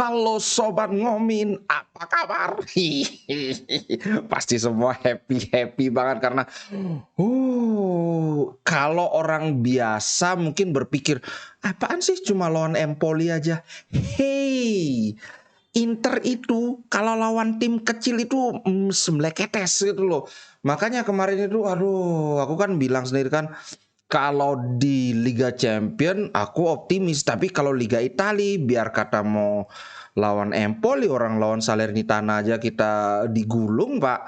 Halo Sobat Ngomin, apa kabar? Pasti semua happy-happy banget karena kalau orang biasa mungkin berpikir, apaan sih cuma lawan Empoli aja. Hey, Inter itu kalau lawan tim kecil itu sembleketes gitu loh. Makanya kemarin itu aduh, aku kan bilang sendiri kan kalau di Liga Champion aku optimis, tapi kalau Liga Italia biar kata mau lawan Empoli, orang lawan Salernitana aja kita digulung, Pak.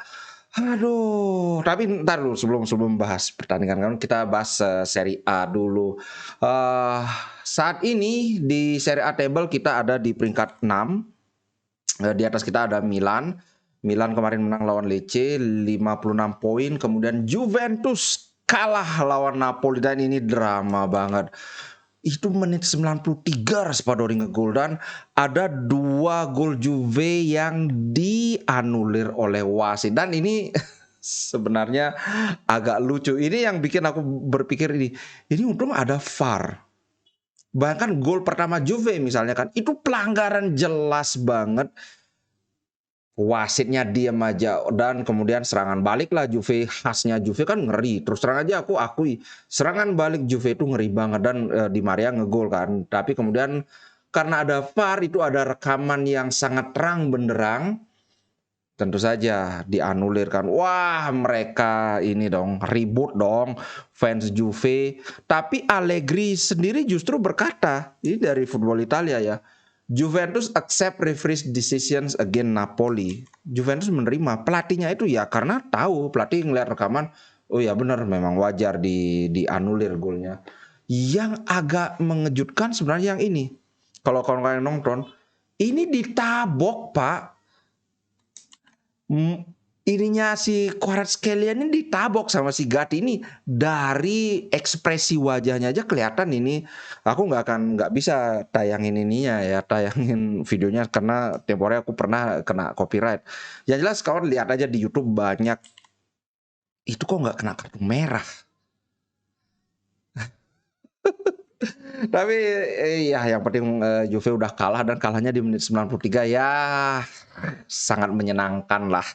Aduh, tapi ntar dulu sebelum bahas pertandingan kan kita bahas Serie A dulu. Eh saat ini di Serie A table kita ada di peringkat 6. Di atas kita ada Milan. Milan kemarin menang lawan Lecce 56 poin, kemudian Juventus kalah lawan Napoli dan ini drama banget. Itu menit 93 Raspadori ngegol dan ada 2 gol Juve yang dianulir oleh wasit dan ini sebenarnya agak lucu. Ini yang bikin aku berpikir ini untung ada VAR. Bahkan gol pertama Juve misalnya kan itu pelanggaran jelas banget. Wasitnya diam aja dan kemudian serangan balik lah Juve, khasnya Juve kan ngeri. Terus terang aja aku akui serangan balik Juve itu ngeri banget dan Di Maria ngegol kan. Tapi kemudian karena ada VAR itu ada rekaman yang sangat terang benderang, tentu saja dianulir kan. Wah, mereka ini dong ribut dong fans Juve. Tapi Allegri sendiri justru berkata, ini dari Football Italia ya. Juventus accept referee's decisions against Napoli. Juventus menerima pelatihnya itu ya karena tahu pelatih ngeliat rekaman, oh ya benar memang wajar dianulir golnya. Yang agak mengejutkan sebenarnya yang ini. Kalau kawan-kawan nonton, ini ditabok, Pak. Ininya si Kvaratskhelia ini ditabok sama si Gatti ini dari ekspresi wajahnya aja kelihatan ini. Aku nggak bisa tayangin ininya ya, tayangin videonya karena tempo hari aku pernah kena copyright. Yang jelas kawan lihat aja di YouTube banyak itu kok nggak kena kartu merah. Tapi ya yang penting Juve udah kalah dan kalahnya di menit 93 ya sangat menyenangkan lah.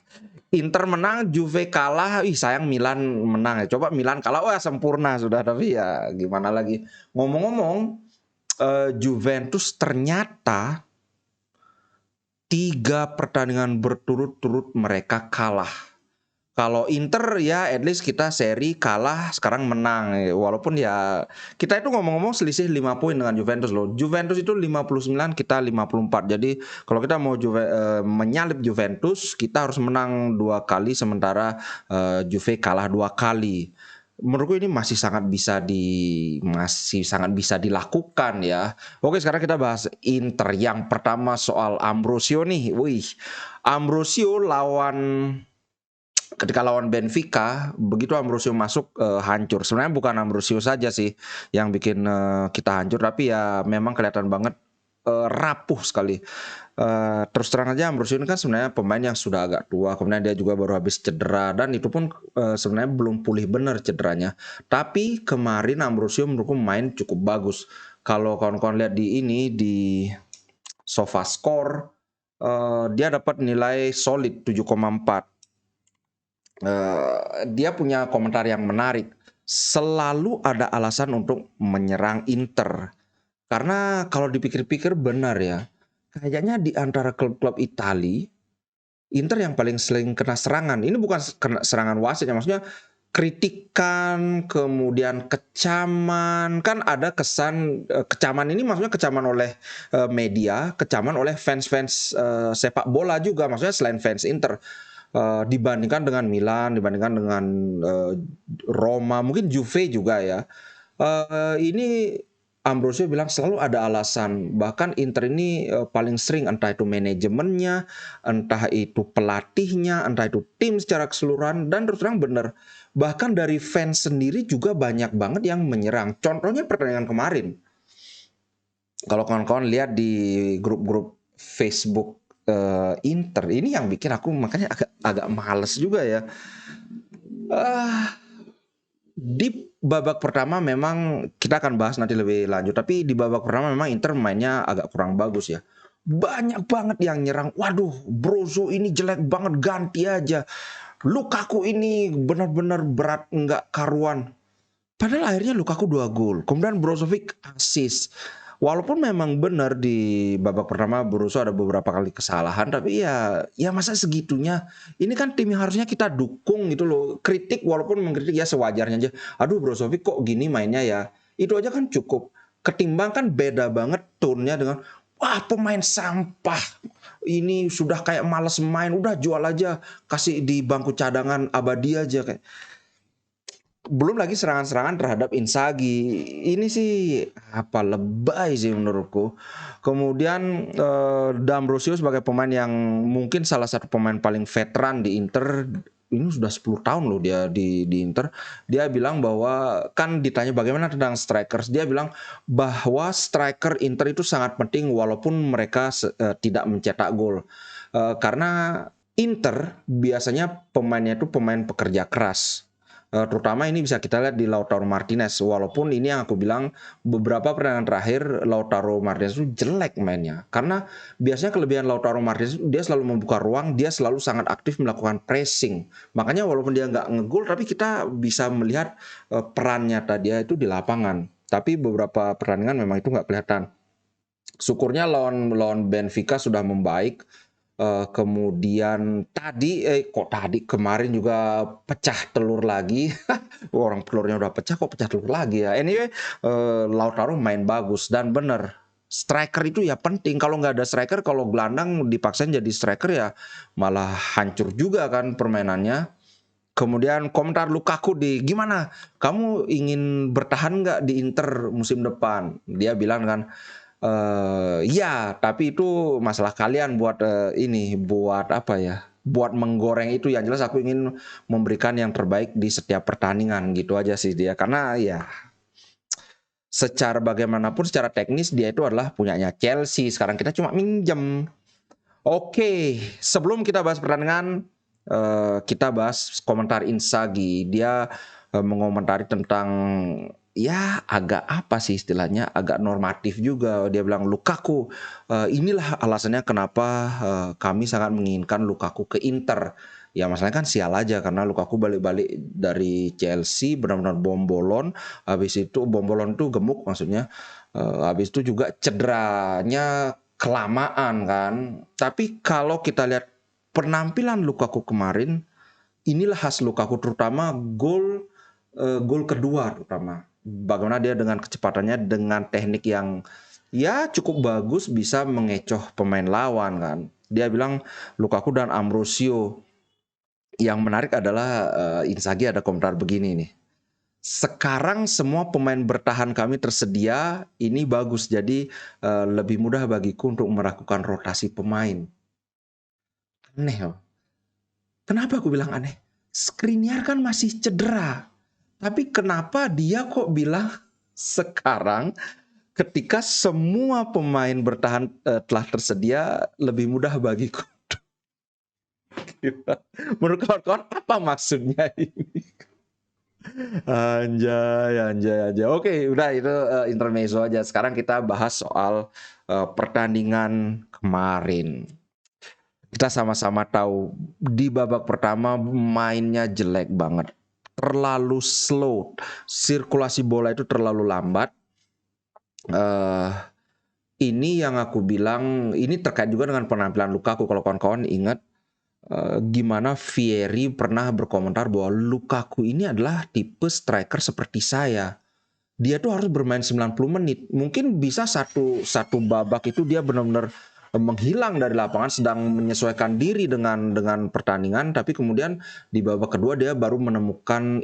Inter menang, Juve kalah, sayang Milan menang ya. Coba Milan kalah, wah sempurna sudah. Tapi ya gimana lagi. Ngomong-ngomong, Juventus ternyata 3 pertandingan berturut-turut mereka kalah. Kalau Inter ya at least kita seri kalah sekarang menang. Walaupun ya kita itu ngomong-ngomong selisih 5 poin dengan Juventus loh. Juventus itu 59, kita 54. Jadi kalau kita mau menyalip Juventus, kita harus menang 2 kali sementara Juve kalah 2 kali. Menurutku ini masih sangat bisa dilakukan ya. Oke, sekarang kita bahas Inter. Yang pertama soal Ambrosio nih. Wih, Ambrosio ketika lawan Benfica, begitu Ambrosio masuk hancur. Sebenarnya bukan Ambrosio saja sih yang bikin kita hancur, tapi ya memang kelihatan banget rapuh sekali. Terus terang aja Ambrosio ini kan sebenarnya pemain yang sudah agak tua, kemudian dia juga baru habis cedera dan itu pun sebenarnya belum pulih benar cederanya. Tapi kemarin Ambrosio menurutku main cukup bagus. Kalau kawan-kawan lihat di SofaScore, dia dapat nilai solid 7,4. Dia punya komentar yang menarik. Selalu ada alasan untuk menyerang Inter. Karena kalau dipikir-pikir benar ya. Kayaknya di antara klub-klub Italia, Inter yang paling sering kena serangan. Ini bukan kena serangan wasit ya, maksudnya kritikan, kemudian kecaman. Kan ada kesan kecaman ini maksudnya kecaman oleh media, kecaman oleh fans-fans sepak bola juga. Maksudnya selain fans Inter. Dibandingkan dengan Milan, dibandingkan dengan Roma, mungkin Juve juga ya. Ini Ambrosio bilang selalu ada alasan. Bahkan Inter ini paling sering entah itu manajemennya, entah itu pelatihnya, entah itu tim secara keseluruhan. Dan terus terang benar, bahkan dari fans sendiri juga banyak banget yang menyerang. Contohnya pertandingan kemarin. Kalau kawan-kawan lihat di grup-grup Facebook Inter ini yang bikin aku makanya agak males juga ya. Di babak pertama memang kita akan bahas nanti lebih lanjut, tapi di babak pertama memang Inter mainnya agak kurang bagus ya. banyak banget yang nyerang. Waduh, Brozo ini jelek banget, ganti aja. Lukaku ini benar-benar berat nggak karuan. Padahal akhirnya Lukaku 2 gol. Kemudian Brozovic assist. Walaupun memang benar di babak pertama Brozo ada beberapa kali kesalahan, tapi ya masa segitunya. Ini kan tim yang harusnya kita dukung gitu loh. Kritik walaupun mengkritik ya sewajarnya aja. Aduh Brozovic kok gini mainnya ya. Itu aja kan cukup. Ketimbang kan beda banget tone-nya dengan wah pemain sampah. Ini sudah kayak males main, udah jual aja, kasih di bangku cadangan abadi aja kayak. Belum lagi serangan-serangan terhadap Inzaghi. Ini sih apa lebay sih menurutku. Kemudian D'Ambrosio sebagai pemain yang mungkin salah satu pemain paling veteran di Inter, ini sudah 10 tahun loh dia di Inter. Dia bilang bahwa kan ditanya bagaimana tentang strikers, dia bilang bahwa striker Inter itu sangat penting walaupun mereka tidak mencetak gol. Karena Inter biasanya pemainnya itu pemain pekerja keras. Terutama ini bisa kita lihat di Lautaro Martinez. Walaupun ini yang aku bilang beberapa pertandingan terakhir Lautaro Martinez itu jelek mainnya. Karena biasanya kelebihan Lautaro Martinez dia selalu membuka ruang, dia selalu sangat aktif melakukan pressing. Makanya walaupun dia nggak ngegol, tapi kita bisa melihat peran nyata dia itu di lapangan. Tapi beberapa pertandingan memang itu nggak kelihatan. Syukurnya lawan Benfica sudah membaik. Kemudian kemarin juga pecah telur lagi. Orang telurnya udah pecah kok pecah telur lagi ya. Anyway, Lautaro main bagus dan bener. Striker itu ya penting. Kalau nggak ada striker, kalau gelandang dipaksain jadi striker ya malah hancur juga kan permainannya. Kemudian komentar Lukaku di gimana? Kamu ingin bertahan nggak di Inter musim depan? Dia bilang kan, ya, tapi itu masalah kalian buat buat apa ya? Buat menggoreng itu yang jelas aku ingin memberikan yang terbaik di setiap pertandingan gitu aja sih dia. Karena ya secara bagaimanapun secara teknis dia itu adalah punyanya Chelsea. Sekarang kita cuma minjem. Oke, sebelum kita bahas pertandingan, kita bahas komentar Inzaghi. Dia mengomentari tentang ya agak apa sih istilahnya, agak normatif juga. Dia bilang Lukaku, inilah alasannya kenapa kami sangat menginginkan Lukaku ke Inter. Ya masalahnya kan sial aja karena Lukaku balik-balik dari Chelsea benar-benar bombolon. Habis itu bombolon itu gemuk maksudnya. Habis itu juga cederanya kelamaan kan. Tapi kalau kita lihat penampilan Lukaku kemarin, inilah khas Lukaku terutama gol kedua terutama. Bagaimana dia dengan kecepatannya dengan teknik yang ya cukup bagus bisa mengecoh pemain lawan kan. Dia bilang Lukaku dan Ambrosio. Yang menarik adalah Inzaghi ada komentar begini nih. Sekarang semua pemain bertahan kami tersedia, ini bagus. Jadi lebih mudah bagiku untuk melakukan rotasi pemain. Aneh loh. Kenapa aku bilang aneh? Skriniar kan masih cedera. Tapi kenapa dia kok bilang sekarang ketika semua pemain bertahan telah tersedia, lebih mudah bagiku. Menurut kawan-kawan apa maksudnya ini? Anjay. Oke, udah itu intermezzo aja. Sekarang kita bahas soal pertandingan kemarin. Kita sama-sama tahu di babak pertama mainnya jelek banget. Terlalu slow. Sirkulasi bola itu terlalu lambat. Ini yang aku bilang, ini terkait juga dengan penampilan Lukaku. Kalau kawan-kawan ingat, gimana Vieri pernah berkomentar bahwa Lukaku ini adalah tipe striker seperti saya. Dia tuh harus bermain 90 menit. Mungkin bisa satu babak itu dia benar-benar menghilang dari lapangan sedang menyesuaikan diri dengan pertandingan, tapi kemudian di babak kedua dia baru menemukan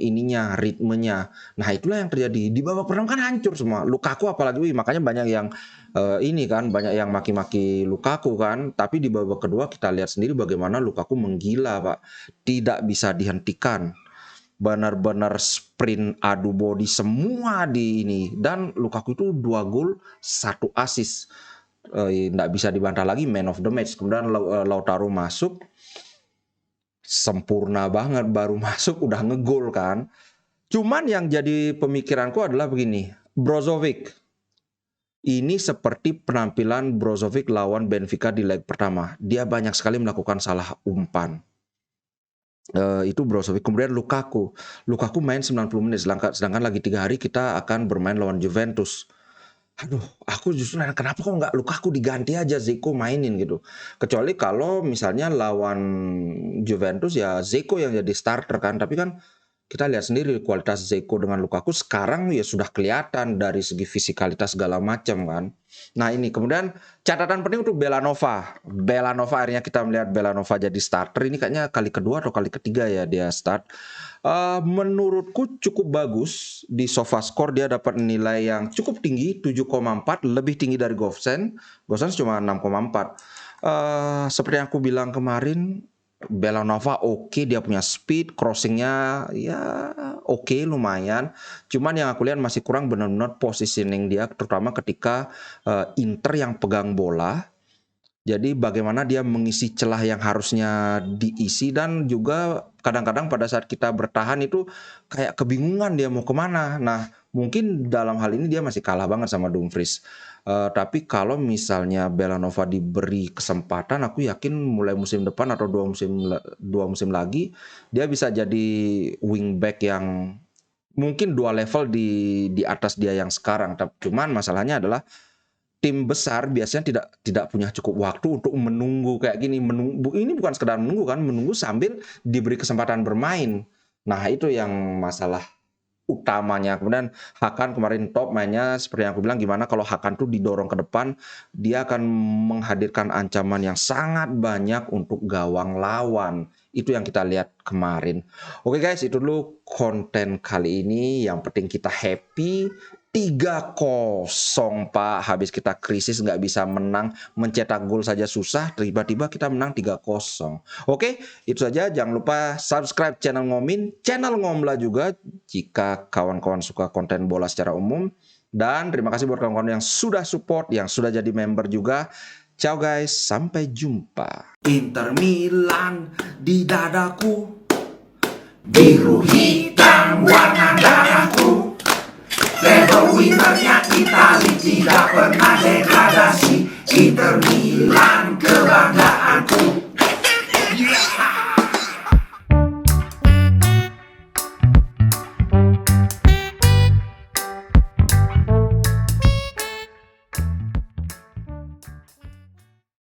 ritmenya. Nah, itulah yang terjadi. Di babak pertama kan hancur semua. Lukaku apalagi makanya banyak yang banyak yang maki-maki Lukaku kan, tapi di babak kedua kita lihat sendiri bagaimana Lukaku menggila, Pak. Tidak bisa dihentikan. Benar-benar sprint adu body semua di ini, dan Lukaku itu 2 gol 1 assist, nggak bisa dibantah lagi man of the match. Kemudian Lautaro masuk sempurna banget, baru masuk udah ngegol kan. Cuman yang jadi pemikiranku adalah begini, Brozovic Ini seperti penampilan Brozovic lawan Benfica di leg pertama. Dia banyak sekali melakukan salah umpan. Itu Brozovic. Kemudian Lukaku. Lukaku main 90 menit, sedangkan lagi 3 hari kita akan bermain lawan Juventus. Aduh, aku justru nanya kenapa kok nggak Lukaku diganti aja, Zeko mainin gitu. Kecuali kalau misalnya lawan Juventus ya Zeko yang jadi starter kan. Tapi kan kita lihat sendiri kualitas Zeko dengan Lukaku sekarang ya sudah kelihatan dari segi fisikalitas segala macam kan. Nah ini kemudian catatan penting untuk Belanova. Belanova akhirnya kita melihat Belanova jadi starter. Ini kayaknya kali kedua atau kali ketiga ya dia start. Menurutku cukup bagus di SofaScore, dia dapat nilai yang cukup tinggi 7,4, lebih tinggi dari Gosens. Gosens cuma 6,4. Seperti yang aku bilang kemarin, Belanova oke, dia punya speed, crossingnya ya oke, lumayan. Cuman yang aku lihat masih kurang benar-benar positioning dia, terutama ketika Inter yang pegang bola. Jadi bagaimana dia mengisi celah yang harusnya diisi, dan juga kadang-kadang pada saat kita bertahan itu kayak kebingungan dia mau kemana. Nah mungkin dalam hal ini dia masih kalah banget sama Dumfries. Tapi kalau misalnya Belanova diberi kesempatan, aku yakin mulai musim depan atau 2 musim lagi dia bisa jadi wingback yang mungkin 2 level di atas dia yang sekarang. Cuman masalahnya adalah tim besar biasanya tidak punya cukup waktu untuk menunggu kayak gini. Ini bukan sekedar menunggu kan, menunggu sambil diberi kesempatan bermain. Nah itu yang masalah utamanya. Kemudian Hakan kemarin top mainnya, seperti yang aku bilang, gimana kalau Hakan tuh didorong ke depan, dia akan menghadirkan ancaman yang sangat banyak untuk gawang lawan. Itu yang kita lihat kemarin. Oke guys, itu dulu konten kali ini. Yang penting kita happy. 3-0 Pak, habis kita krisis nggak bisa menang, mencetak gol saja susah, tiba-tiba kita menang 3-0. Oke, itu saja. Jangan lupa subscribe channel Ngomin, channel Ngomla juga jika kawan-kawan suka konten bola secara umum. Dan terima kasih buat kawan-kawan yang sudah support, yang sudah jadi member juga. Ciao guys, sampai jumpa. Inter Milan di dadaku, biru hitam warna darahku. Level winnernya Itali, tidak pernah degradasi. Inter